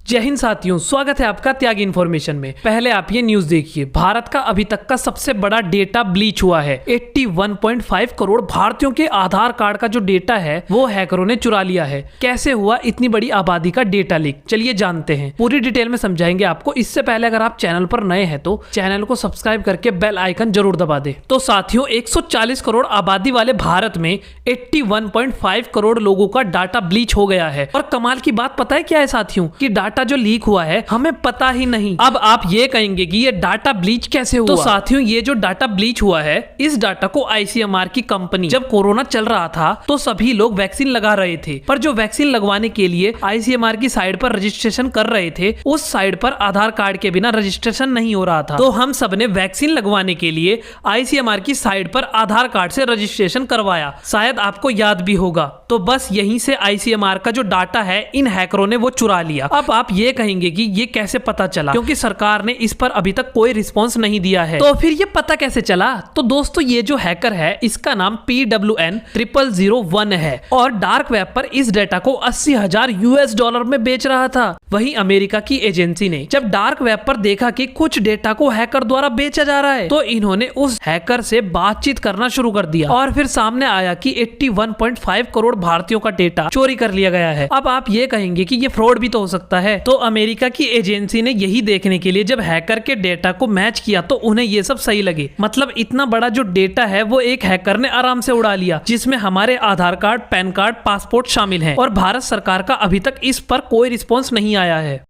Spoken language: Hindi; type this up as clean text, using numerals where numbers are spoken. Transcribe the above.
जय हिंद साथियों, स्वागत है आपका त्यागी इन्फॉर्मेशन में। पहले आप ये न्यूज देखिए। भारत का अभी तक का सबसे बड़ा डेटा ब्लीच हुआ है। 81.5 करोड़ भारतीयों के आधार कार्ड का जो डेटा है वो हैकरों ने चुरा लिया है। कैसे हुआ इतनी बड़ी आबादी का डेटा लीक, चलिए जानते हैं। पूरी डिटेल में समझाएंगे आपको। इससे पहले अगर आप चैनल पर नए हैं तो चैनल को सब्सक्राइब करके बेल आइकन जरूर दबा दे। तो साथियों, 140 करोड़ आबादी वाले भारत में 81.5 करोड़ लोगों का डाटा ब्लीच हो गया है। और कमाल की बात पता है क्या है साथियों, कि डाटा जो लीक हुआ है हमें पता ही नहीं। अब आप ये कहेंगे कि ये डाटा ब्लीच कैसे हुआ? तो साथियों, ये जो डाटा ब्लीच हुआ है, इस डाटा को आईसीएमआर की कंपनी, जब कोरोना चल रहा था तो सभी लोग वैक्सीन लगा रहे थे, पर जो वैक्सीन लगवाने के लिए आईसीएमआर की साइट पर रजिस्ट्रेशन कर रहे थे, उस साइट पर आधार कार्ड के बिना रजिस्ट्रेशन नहीं हो रहा था। तो हम सब ने वैक्सीन लगवाने के लिए आईसीएमआर की साइट पर आधार कार्ड से रजिस्ट्रेशन करवाया। शायद आपको याद भी होगा। तो बस यहीं से आईसीएमआर का जो डाटा है इन हैकरों ने वो चुरा लिया। अब आप ये कहेंगे कि ये कैसे पता चला, क्योंकि सरकार ने इस पर अभी तक कोई रिस्पॉन्स नहीं दिया है। तो फिर ये पता कैसे चला? तो दोस्तों, ये जो हैकर है इसका नाम PWN0001 है और डार्क वेब पर इस डेटा को $80,000 में बेच रहा था। वहीं अमेरिका की एजेंसी ने जब डार्क वेब पर देखा कि कुछ डेटा को हैकर द्वारा बेचा जा रहा है, तो इन्होंने उस हैकर से बातचीत करना शुरू कर दिया और फिर सामने आया कि 81.5 करोड़ भारतीयों का डेटा चोरी कर लिया गया है। अब आप ये कहेंगे कि ये फ्रॉड भी तो हो सकता है। तो अमेरिका की एजेंसी ने यही देखने के लिए जब हैकर के डेटा को मैच किया तो उन्हें ये सब सही लगे। मतलब इतना बड़ा जो डेटा है वो एक हैकर ने आराम से उड़ा लिया, जिसमें हमारे आधार कार्ड, पैन कार्ड, पासपोर्ट शामिल हैं। और भारत सरकार का अभी तक इस पर कोई रिस्पॉन्स नहीं आया है।